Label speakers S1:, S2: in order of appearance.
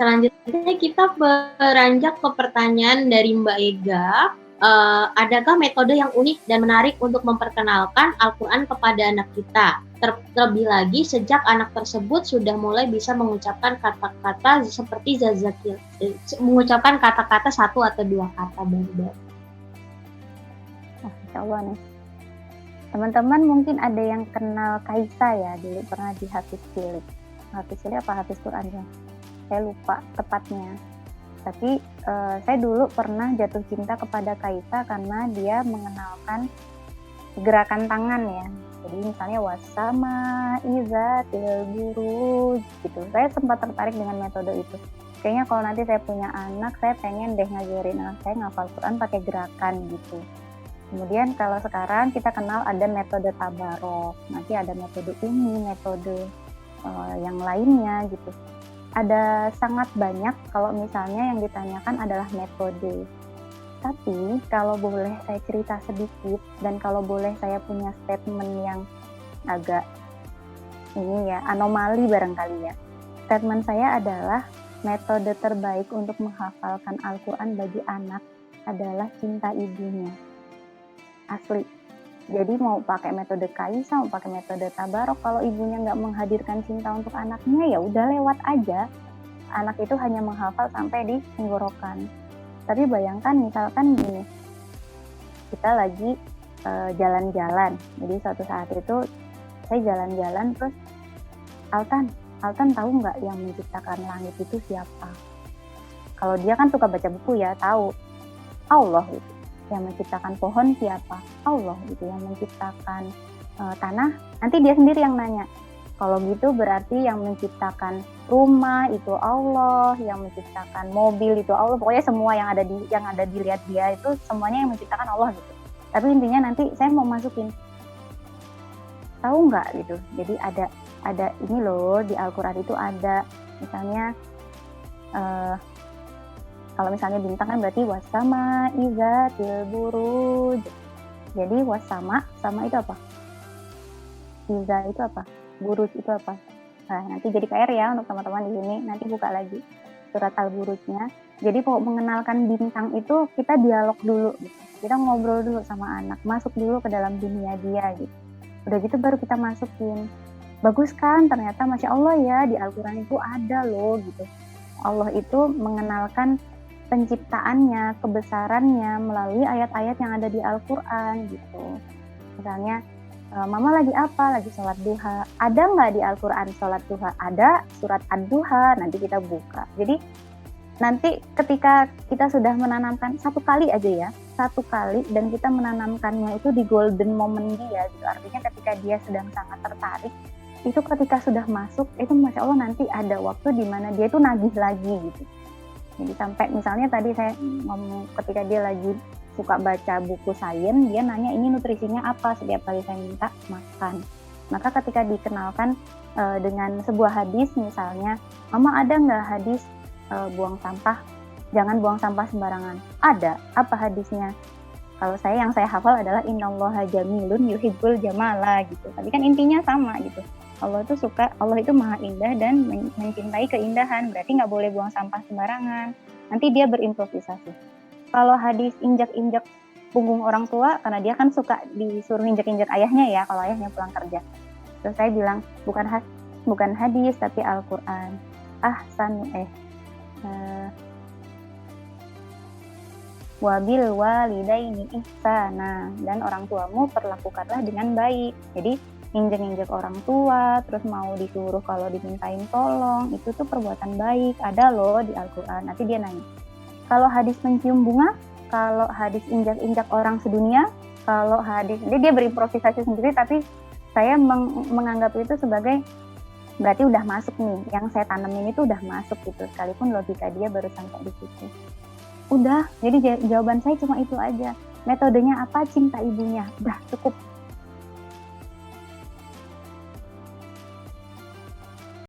S1: Selanjutnya kita beranjak ke pertanyaan dari Mbak Ega. Adakah metode yang unik dan menarik untuk memperkenalkan Al-Quran kepada anak kita? Terlebih lagi sejak anak tersebut sudah mulai bisa mengucapkan kata-kata seperti zazakil, mengucapkan kata-kata satu atau dua kata baru-baru.
S2: Masya Allah nih. Teman-teman mungkin ada yang kenal Kaisa ya, dulu pernah di Hafiz Cilik. Hafiz Cilik apa Hafiz Quran ya? Saya lupa tepatnya. Tapi saya dulu pernah jatuh cinta kepada Kaisa karena dia mengenalkan gerakan tangan ya. Jadi misalnya wasama izatil buruj gitu. Saya sempat tertarik dengan metode itu. Kayaknya kalau nanti saya punya anak, saya pengen deh ngajarin anak saya ngafal Quran pakai gerakan gitu. Kemudian kalau sekarang kita kenal ada metode tabarok, nanti ada metode ini, metode yang lainnya gitu. Ada sangat banyak kalau misalnya yang ditanyakan adalah metode. Tapi kalau boleh saya cerita sedikit dan kalau boleh saya punya statement yang agak ini ya, anomali barangkali ya. Statement saya adalah metode terbaik untuk menghafalkan Al-Quran bagi anak adalah cinta ibunya. Asli. Jadi mau pakai metode Kaisa, mau pakai metode tabarok, kalau ibunya nggak menghadirkan cinta untuk anaknya, ya udah lewat aja. Anak itu hanya menghafal sampai di tenggorokan. Tapi bayangkan misalkan gini, kita lagi jalan-jalan. Jadi suatu saat itu saya jalan-jalan terus, Altan tahu nggak yang menciptakan langit itu siapa? Kalau dia kan suka baca buku ya, tahu. Allah gitu. Yang menciptakan pohon siapa? Allah gitu. Yang menciptakan tanah, nanti dia sendiri yang nanya. Kalau gitu berarti yang menciptakan rumah itu Allah, yang menciptakan mobil itu Allah. Pokoknya semua yang ada dilihat dia itu semuanya yang menciptakan Allah gitu. Tapi intinya nanti saya mau masukin, tahu nggak gitu. Jadi ada ini loh di Al-Quran itu ada misalnya kalau misalnya bintang kan berarti wasama izatil buruj. Jadi wasama, sama itu apa? Iza itu apa? Buruj itu apa? Nah, nanti jadi PR ya untuk teman-teman di sini. Nanti buka lagi surat Al-Burujnya. Jadi kalau mengenalkan bintang itu kita dialog dulu gitu. Kita ngobrol dulu sama anak, masuk dulu ke dalam dunia dia gitu. Udah gitu baru kita masukin. Bagus kan? Ternyata Masya Allah ya di Al-Quran itu ada loh gitu. Allah itu mengenalkan penciptaannya, kebesarannya melalui ayat-ayat yang ada di Al-Quran gitu. Misalnya, Mama lagi apa? Lagi sholat duha. Ada nggak di Al-Quran sholat duha? Ada, surat Ad-Duha, nanti kita buka. Jadi nanti ketika kita sudah menanamkan satu kali aja ya, satu kali, dan kita menanamkannya itu di golden moment dia gitu. Artinya ketika dia sedang sangat tertarik, itu ketika sudah masuk, itu Masya Allah nanti ada waktu di mana dia itu nagih lagi gitu. Jadi sampai misalnya tadi saya ngomong ketika dia lagi suka baca buku sains, dia nanya ini nutrisinya apa setiap kali saya minta makan. Maka ketika dikenalkan dengan sebuah hadis misalnya, Mama ada nggak hadis buang sampah, jangan buang sampah sembarangan? Ada. Apa hadisnya? Kalau yang saya hafal adalah innallaha jamilun yuhibbul jamala gitu. Tapi kan intinya sama gitu. Allah itu maha indah dan mencintai keindahan, berarti nggak boleh buang sampah sembarangan. Nanti dia berimprovisasi. Kalau hadis injak-injak punggung orang tua, karena dia kan suka disuruh injak-injak ayahnya ya, kalau ayahnya pulang kerja. Terus saya bilang, bukan hadis, tapi Al-Quran. Wabil walidaini ihsana, dan orang tuamu perlakukanlah dengan baik. Jadi injek-injek orang tua, terus mau disuruh kalau dimintain tolong, itu tuh perbuatan baik, ada loh di Al-Quran. Nanti dia nanya, kalau hadis mencium bunga, kalau hadis injak-injak orang sedunia, kalau hadis, dia berimprovisasi sendiri, tapi saya menganggap itu sebagai berarti udah masuk nih, yang saya tanamin itu udah masuk gitu, sekalipun logika dia baru sampai di situ. Udah, jadi jawaban saya cuma itu aja. Metodenya apa? Cinta ibunya. Udah cukup.